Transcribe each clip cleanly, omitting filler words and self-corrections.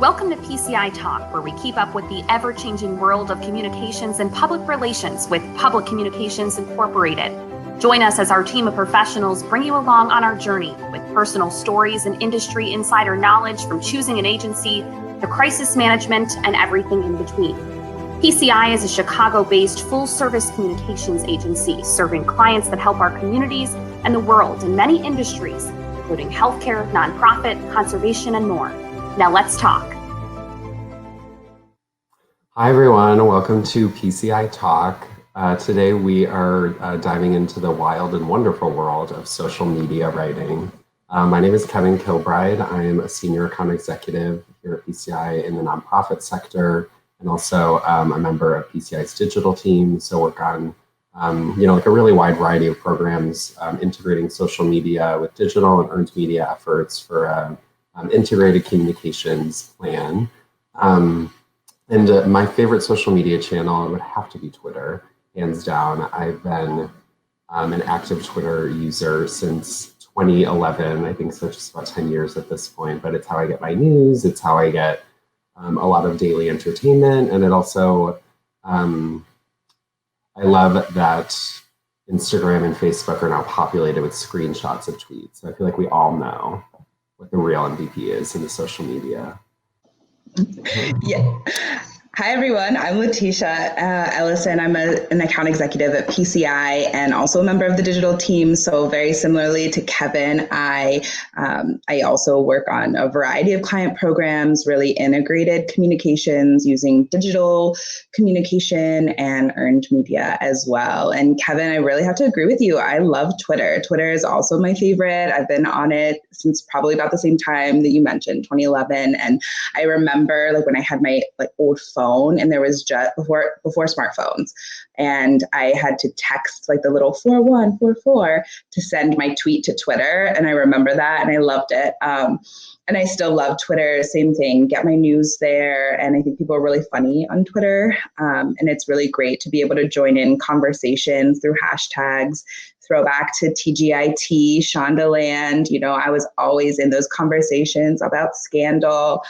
Welcome to PCI Talk, where we keep up with the ever-changing world of communications and public relations with Public Communications Incorporated. Join us as our team of professionals bring you along on our journey with personal stories and industry insider knowledge from choosing an agency, to crisis management, and everything in between. PCI is a Chicago-based full-service communications agency serving clients that help our communities and the world in many industries, including healthcare, nonprofit, conservation, and more. Now let's talk. Hi everyone, welcome to PCI Talk. Today we are diving into the wild and wonderful world of social media writing. My name is Kevin Kilbride. I am a senior account executive here at PCI in the nonprofit sector, and also a member of PCI's digital team. So work on like a really wide variety of programs integrating social media with digital and earned media efforts for integrated communications plan. And my favorite social media channel would have to be Twitter, hands down. I've been an active Twitter user since 2011, I think, so just about 10 years at this point, but it's how I get my news, it's how I get a lot of daily entertainment, and it also, I love that Instagram and Facebook are now populated with screenshots of tweets. So I feel like we all know what the real MVP is in the social media. Yeah. Hi, everyone. I'm Latisha Ellison. I'm an account executive at PCI and also a member of the digital team. So very similarly to Kevin, I also work on a variety of client programs, really integrated communications using digital communication and earned media as well. And Kevin, I really have to agree with you. I love Twitter. Twitter is also my favorite. I've been on it since probably about the same time that you mentioned, 2011. And I remember when I had my old phone, and there was just before smartphones, and I had to text the little 4144 to send my tweet to Twitter. And I remember that, and I loved it. And I still love Twitter. Same thing, get my news there. And I think people are really funny on Twitter. And it's really great to be able to join in conversations through hashtags. Throwback to TGIT, Shondaland. I was always in those conversations about scandal.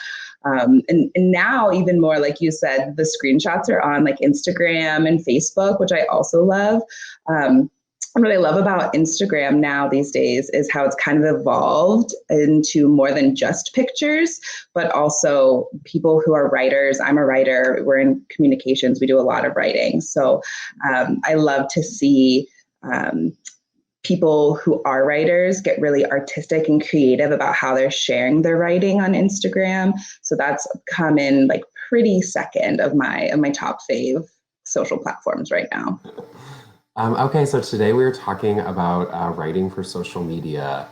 And now even more, like you said, the screenshots are on Instagram and Facebook, which I also love. What I love about Instagram now these days is how it's kind of evolved into more than just pictures, but also people who are writers. I'm a writer. We're in communications. We do a lot of writing. So I love to see people who are writers get really artistic and creative about how they're sharing their writing on Instagram. So that's come in pretty second of my top fave social platforms right now. Okay, so today we're talking about writing for social media.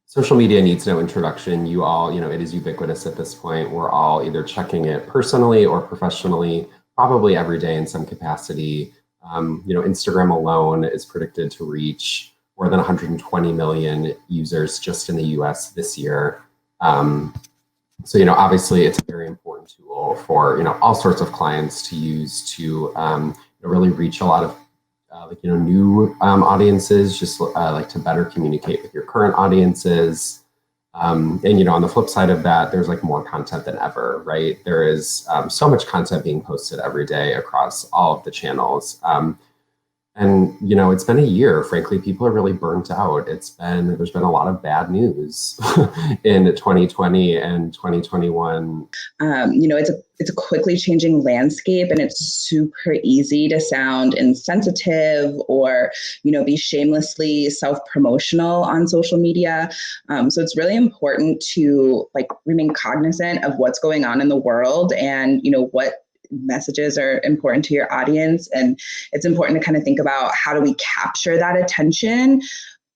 Social media needs no introduction. You all, it is ubiquitous at this point. We're all either checking it personally or professionally, probably every day in some capacity. Instagram alone is predicted to reach more than 120 million users just in the US this year. So, obviously it's a very important tool for, all sorts of clients to use to really reach a lot of new audiences, just to better communicate with your current audiences. And on the flip side of that, there's more content than ever, right? There is so much content being posted every day across all of the channels. And it's been a year. Frankly, people are really burnt out. There's been a lot of bad news in 2020 and 2021. It's a quickly changing landscape, and it's super easy to sound insensitive or be shamelessly self-promotional on social media. So it's really important to remain cognizant of what's going on in the world and what messages are important to your audience. And it's important to kind of think about how do we capture that attention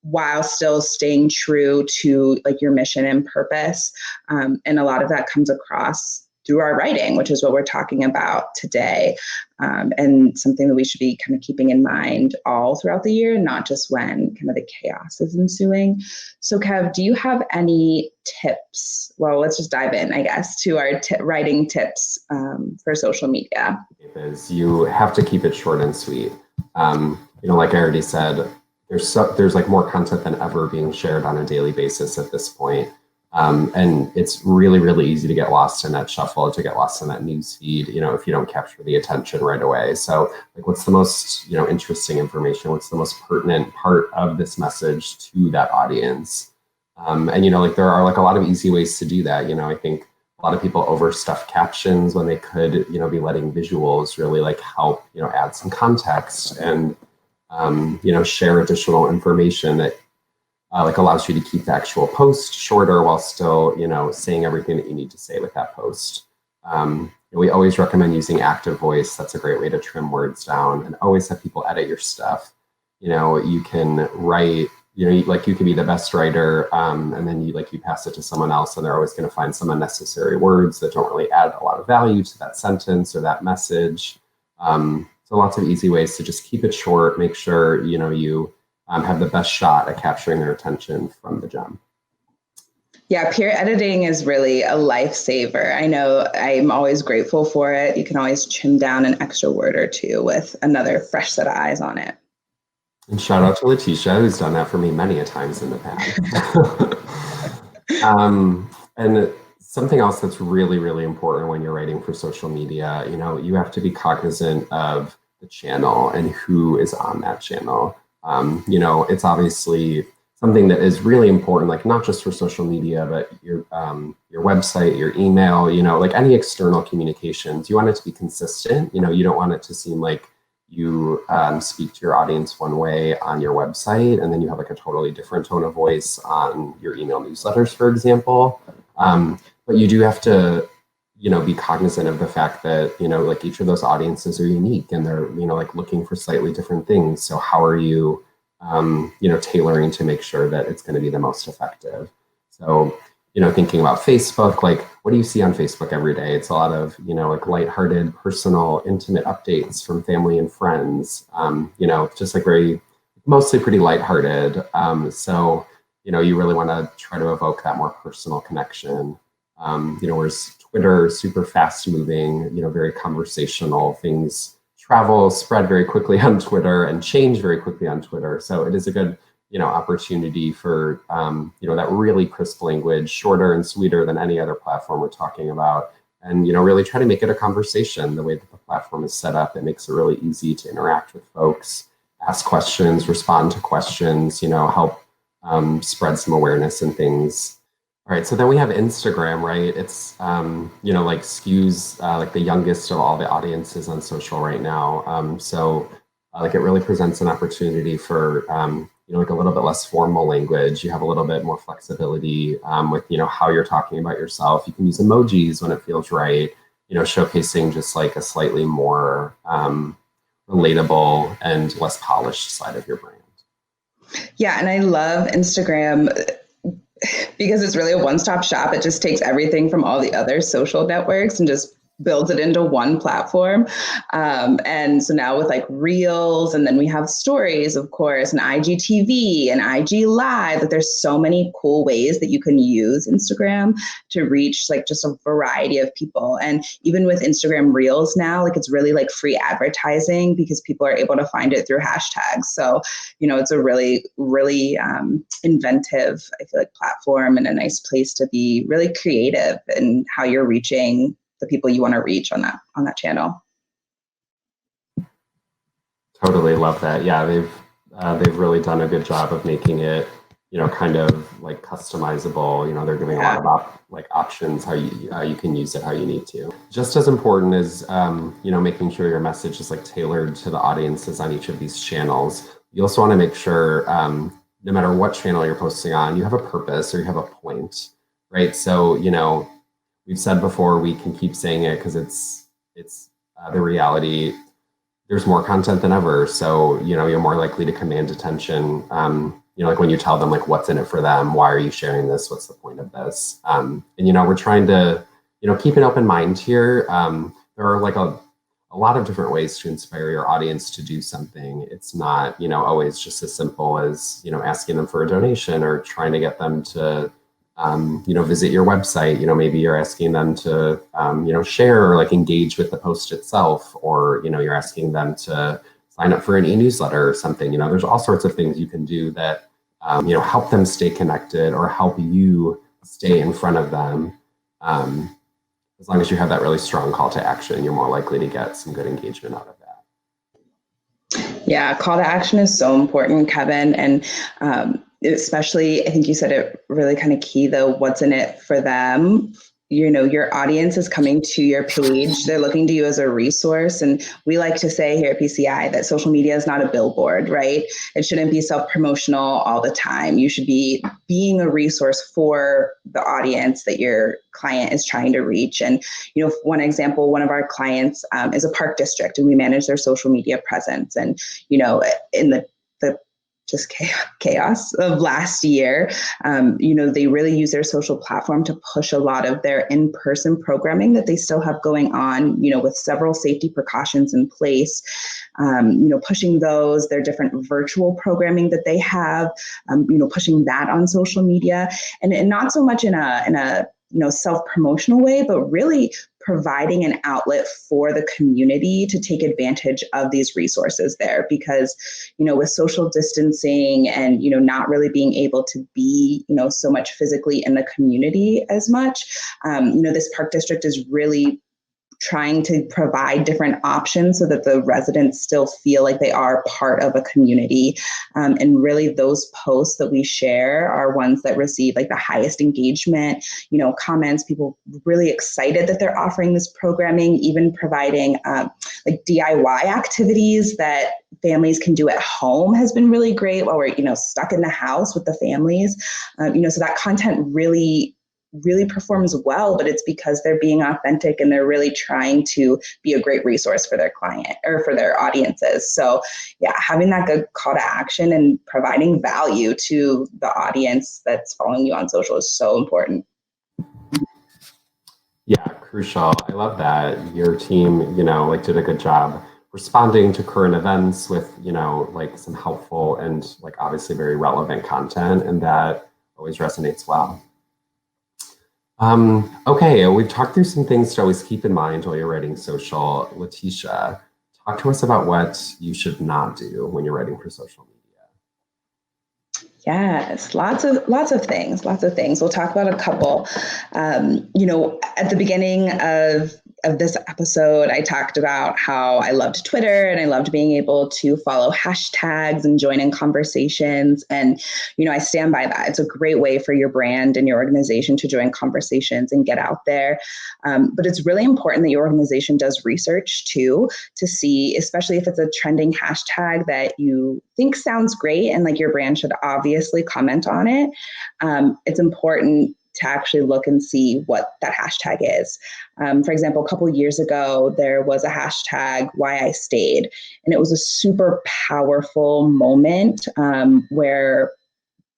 while still staying true to your mission and purpose. And a lot of that comes across through our writing, which is what we're talking about today. And something that we should be kind of keeping in mind all throughout the year, not just when kind of the chaos is ensuing. So Kev, do you have any tips? Well, let's just dive in, I guess, to our writing tips for social media. You have to keep it short and sweet. Like I already said, there's more content than ever being shared on a daily basis at this point. And it's really, really easy to get lost in that shuffle, to get lost in that news feed, if you don't capture the attention right away. So like, what's the most, interesting information? What's the most pertinent part of this message to that audience? And, like there are like a lot of easy ways to do that. I think a lot of people overstuff captions when they could, be letting visuals really like help, add some context and, share additional information that like allows you to keep the actual post shorter while still, saying everything that you need to say with that post. We always recommend using active voice. That's a great way to trim words down, and always have people edit your stuff. You can write, like you can be the best writer, and then you pass it to someone else, and they're always going to find some unnecessary words that don't really add a lot of value to that sentence or that message. So lots of easy ways to just keep it short, make sure, you have the best shot at capturing their attention from the gem. Yeah, peer editing is really a lifesaver. I know I'm always grateful for it. You can always trim down an extra word or two with another fresh set of eyes on it. And shout out to Latisha, who's done that for me many a times in the past. And something else that's really, really important when you're writing for social media, you have to be cognizant of the channel and who is on that channel. It's obviously something that is really important, like not just for social media, but your website, your email, like any external communications. You want it to be consistent. You don't want it to seem like you speak to your audience one way on your website, and then you have like a totally different tone of voice on your email newsletters, for example. But you do have to be cognizant of the fact that, like each of those audiences are unique, and they're, like looking for slightly different things. So how are you, tailoring to make sure that it's going to be the most effective? So, thinking about Facebook, like what do you see on Facebook every day? It's a lot of, like lighthearted, personal, intimate updates from family and friends, just like mostly pretty lighthearted. So, you really want to try to evoke that more personal connection. Whereas Twitter, super fast moving, very conversational. Things travel, spread very quickly on Twitter and change very quickly on Twitter. So it is a good, opportunity for, that really crisp language, shorter and sweeter than any other platform we're talking about. And, really try to make it a conversation. The way that the platform is set up, it makes it really easy to interact with folks, ask questions, respond to questions, help spread some awareness and things. All right, so then we have Instagram, right? It's, like skews like the youngest of all the audiences on social right now. So like it really presents an opportunity for, like a little bit less formal language. You have a little bit more flexibility with, how you're talking about yourself. You can use emojis when it feels right, showcasing just like a slightly more relatable and less polished side of your brand. Yeah, and I love Instagram because it's really a one-stop shop. It just takes everything from all the other social networks and just builds it into one platform. And so now with like Reels, and then we have Stories, of course, and IGTV and IG Live, that there's so many cool ways that you can use Instagram to reach like just a variety of people. And even with Instagram Reels now, like it's really like free advertising because people are able to find it through hashtags. So, it's a really, really inventive, I feel like, platform and a nice place to be really creative in how you're reaching the people you want to reach on that channel. Totally love that. Yeah, they've really done a good job of making it, kind of like customizable. They're giving a lot of options how you can use it how you need to. Just as important as making sure your message is like tailored to the audiences on each of these channels. You also want to make sure no matter what channel you're posting on, you have a purpose or you have a point, right? So we've said before, we can keep saying it because it's the reality. There's more content than ever. So, you're more likely to command attention. Like when you tell them like what's in it for them, why are you sharing this? What's the point of this? And, we're trying to, keep an open mind here. There are like a lot of different ways to inspire your audience to do something. It's not, always just as simple as, asking them for a donation or trying to get them to, visit your website. Maybe you're asking them to, share or like engage with the post itself, or, you're asking them to sign up for an e-newsletter or something. There's all sorts of things you can do that, help them stay connected or help you stay in front of them. As long as you have that really strong call to action, you're more likely to get some good engagement out of that. Yeah, call to action is so important, Kevin. And especially, I think you said it really kind of key, though, what's in it for them. You know, your audience is coming to your page. They're looking to you as a resource. And we like to say here at PCI that social media is not a billboard, right? It shouldn't be self-promotional all the time. You should be being a resource for the audience that your client is trying to reach. And, you know, one example, one of our clients is a park district, and we manage their social media presence. And, you know, in the just chaos of last year, you know, they really use their social platform to push a lot of their in-person programming that they still have going on, you know, with several safety precautions in place, you know, pushing those, their different virtual programming that they have, you know, pushing that on social media, and not so much in a you know, self-promotional way, but really providing an outlet for the community to take advantage of these resources there. Because, you know, with social distancing and, you know, not really being able to be, you know, so much physically in the community as much, you know, this park district is really trying to provide different options so that the residents still feel like they are part of a community. And really those posts that we share are ones that receive like the highest engagement, you know, comments, people really excited that they're offering this programming, even providing like DIY activities that families can do at home has been really great while we're, you know, stuck in the house with the families. You know, so that content really performs well, but it's because they're being authentic and they're really trying to be a great resource for their client or for their audiences. So yeah, having that good call to action and providing value to the audience that's following you on social is so important. Yeah, crucial. I love that your team, you know, like did a good job responding to current events with, you know, like some helpful and like obviously very relevant content, and that always resonates well. Okay, we've talked through some things to always keep in mind while you're writing social. Latisha, talk to us about what you should not do when you're writing for social media. Yes, lots of things. We'll talk about a couple. You know, at the beginning of this episode, I talked about how I loved Twitter and I loved being able to follow hashtags and join in conversations. And, you know, I stand by that. It's a great way for your brand and your organization to join conversations and get out there. But it's really important that your organization does research too, to see, especially if it's a trending hashtag that you think sounds great and like your brand should obviously comment on it. It's important to actually look and see what that hashtag is. For example, a couple of years ago, there was a hashtag why I stayed, and it was a super powerful moment where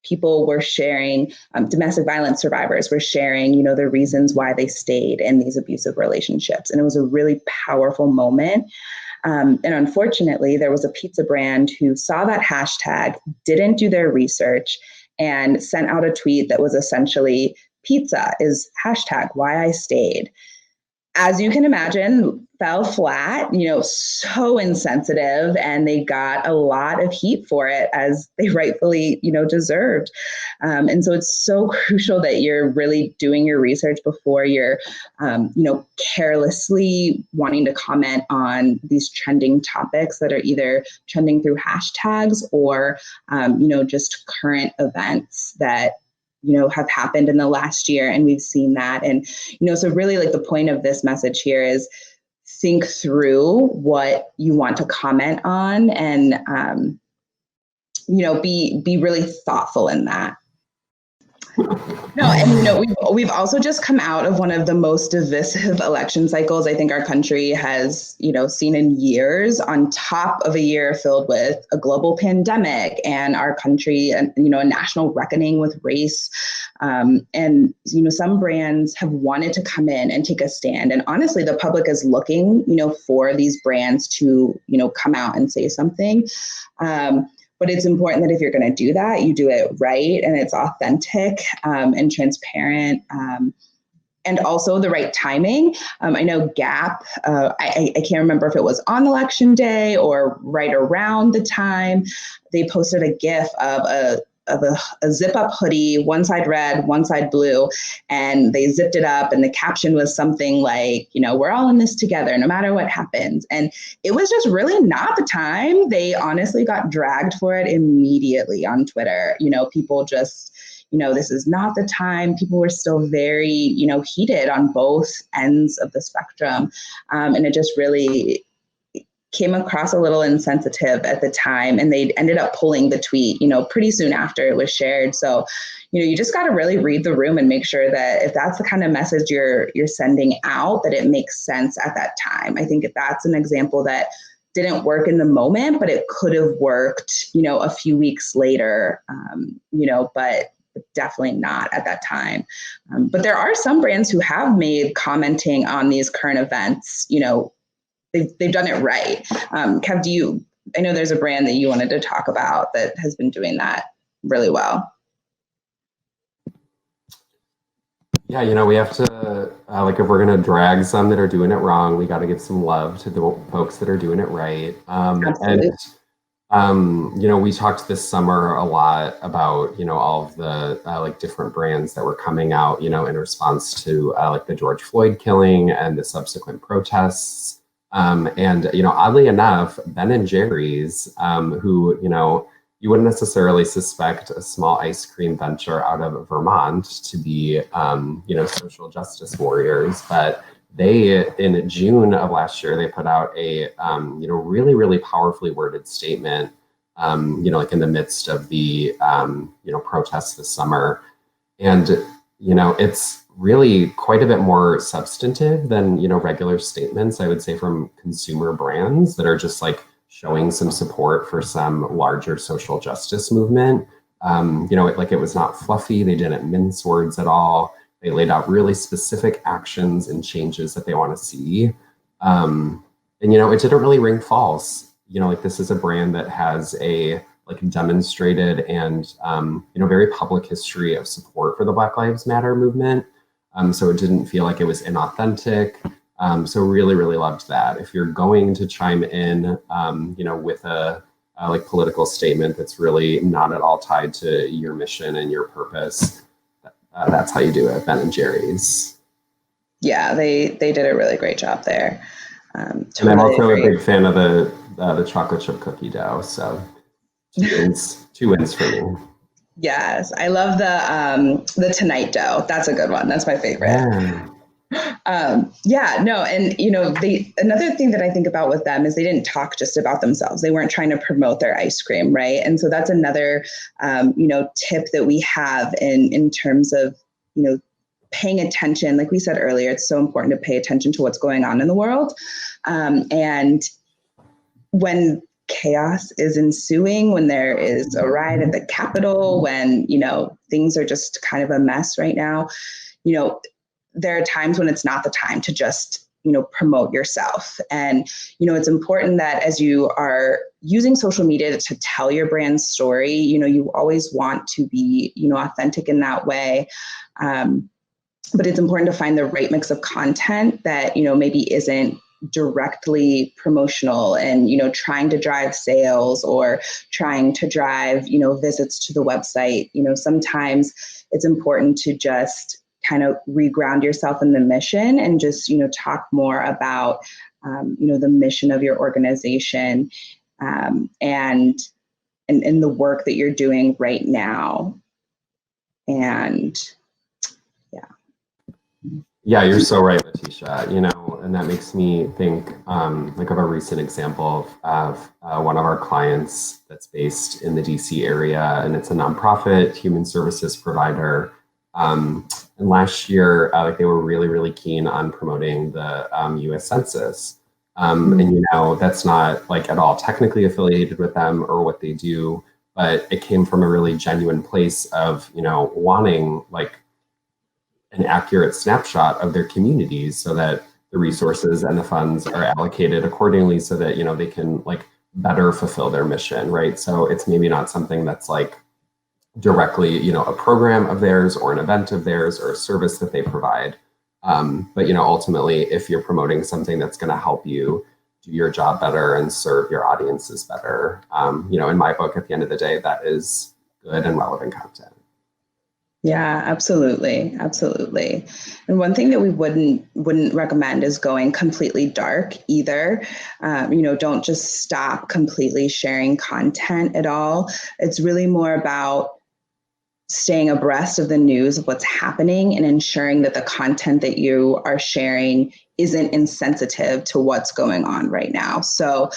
people were sharing, domestic violence survivors were sharing, you know, the reasons why they stayed in these abusive relationships. And it was a really powerful moment. And unfortunately, there was a pizza brand who saw that hashtag, didn't do their research, and sent out a tweet that was essentially pizza is hashtag why I stayed. As you can imagine, fell flat, you know, so insensitive, and they got a lot of heat for it, as they rightfully, you know, deserved. And so it's so crucial that you're really doing your research before you're, you know, carelessly wanting to comment on these trending topics that are either trending through hashtags or, you know, just current events that, you know, have happened in the last year, and we've seen that. And, you know, so really like the point of this message here is think through what you want to comment on and, you know, be really thoughtful in that. No, and you know, we've also just come out of one of the most divisive election cycles I think our country has, you know, seen in years, on top of a year filled with a global pandemic and our country, and you know, a national reckoning with race. And you know, some brands have wanted to come in and take a stand, and honestly, the public is looking, you know, for these brands to, you know, come out and say something. But it's important that if you're going to do that, you do it right, and it's authentic and transparent, and also the right timing. I know Gap, I can't remember if it was on election day or right around the time, they posted a GIF of a zip up hoodie, one side red, one side blue, and they zipped it up. And the caption was something like, we're all in this together, no matter what happens. And it was just really not the time. They honestly got dragged for it immediately on Twitter. People just, this is not the time. People were still very, heated on both ends of the spectrum. And it just really came across a little insensitive at the time, and they ended up pulling the tweet, pretty soon after it was shared. So, you just got to really read the room and make sure that if that's the kind of message you're sending out, that it makes sense at that time. I think that's an example that didn't work in the moment, but it could have worked, a few weeks later, but definitely not at that time. But there are some brands who have made commenting on these current events, they've done it right. Kev, I know there's a brand that you wanted to talk about that has been doing that really well. Yeah, we have to, if we're going to drag some that are doing it wrong, we got to give some love to the folks that are doing it right. Absolutely. And, we talked this summer a lot about, all of the different brands that were coming out, in response to the George Floyd killing and the subsequent protests. And, oddly enough, Ben and Jerry's, who, you wouldn't necessarily suspect a small ice cream venture out of Vermont to be, social justice warriors. But they, in June of last year, they put out a, really, really powerfully worded statement, in the midst of the, protests this summer. And, it's really quite a bit more substantive than, regular statements, I would say, from consumer brands that are just showing some support for some larger social justice movement. It was not fluffy. They didn't mince words at all. They laid out really specific actions and changes that they want to see. And, it didn't really ring false. This is a brand that has a demonstrated and, very public history of support for the Black Lives Matter movement. So it didn't feel like it was inauthentic. So really, really loved that. If you're going to chime in, with a political statement that's really not at all tied to your mission and your purpose, that's how you do it, Ben and Jerry's. Yeah, they did a really great job there. And I'm also a big fan of the chocolate chip cookie dough. So two wins for me. Yes, I love the Tonight dough. That's a good one. That's my favorite. Another thing that I think about with them is they didn't talk just about themselves. They weren't trying to promote their ice cream, right? And so that's another, tip that we have in terms of, paying attention. Like we said earlier, it's so important to pay attention to what's going on in the world. And when chaos is ensuing, when there is a riot at the Capitol, when, things are just kind of a mess right now, there are times when it's not the time to just, promote yourself. And, it's important that as you are using social media to tell your brand's story, you always want to be, authentic in that way. But it's important to find the right mix of content that, maybe isn't directly promotional and, trying to drive sales or trying to drive, visits to the website. Sometimes it's important to just kind of reground yourself in the mission and just, talk more about, the mission of your organization and the work that you're doing right now. And yeah, you're so right, Latisha. And that makes me think of a recent example of one of our clients that's based in the DC area, and it's a nonprofit human services provider. And last year, they were really, really keen on promoting the U.S. Census. And, that's not at all technically affiliated with them or what they do, but it came from a really genuine place of, wanting an accurate snapshot of their communities so that the resources and the funds are allocated accordingly so that, they can better fulfill their mission, right? So it's maybe not something that's directly, a program of theirs or an event of theirs or a service that they provide. But, ultimately, if you're promoting something that's going to help you do your job better and serve your audiences better, in my book, at the end of the day, that is good and relevant content. Yeah, absolutely. Absolutely. And one thing that we wouldn't recommend is going completely dark either. Don't just stop completely sharing content at all. It's really more about staying abreast of the news of what's happening and ensuring that the content that you are sharing isn't insensitive to what's going on right now. So,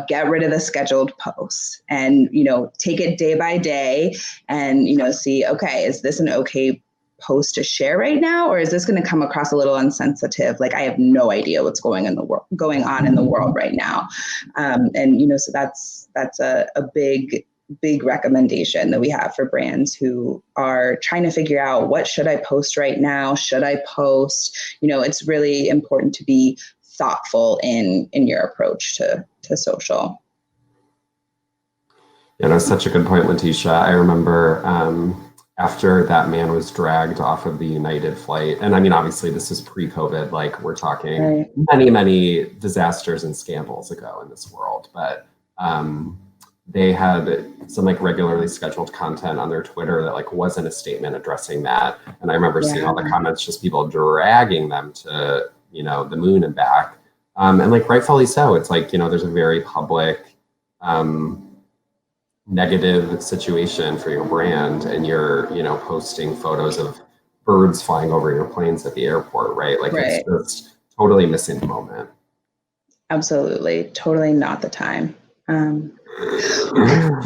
get rid of the scheduled posts and, take it day by day and, see, okay, is this an okay post to share right now? Or is this going to come across a little insensitive? Like I have no idea what's going on in the world right now. So that's a big recommendation that we have for brands who are trying to figure out, what should I post right now? Should I post? It's really important to be thoughtful in your approach to social. Yeah, that's such a good point, Latisha. I remember after that man was dragged off of the United flight, and I mean, obviously this is pre-COVID, like we're talking Right. many disasters and scandals ago in this world, but they had some like regularly scheduled content on their Twitter that like wasn't a statement addressing that. And I remember seeing all the comments, just people dragging them to, the moon and back. And like rightfully so. It's like, there's a very public negative situation for your brand, and you're, posting photos of birds flying over your planes at the airport, right? Like It's just totally missing the moment. Absolutely. Totally not the time.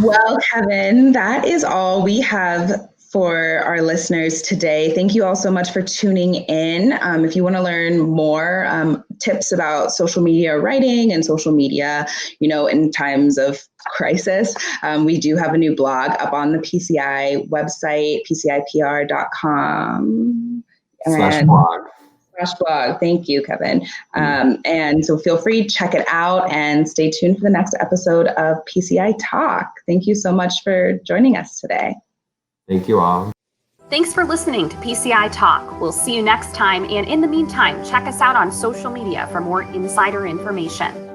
Well, Kevin, that is all we have for our listeners today. Thank you all so much for tuning in. If you want to learn more tips about social media writing and social media, in times of crisis, we do have a new blog up on the PCI website, PCIPR.com. /blog. /blog. Thank you, Kevin. And so feel free to check it out and stay tuned for the next episode of PCI Talk. Thank you so much for joining us today. Thank you all. Thanks for listening to PCI Talk. We'll see you next time. And in the meantime, check us out on social media for more insider information.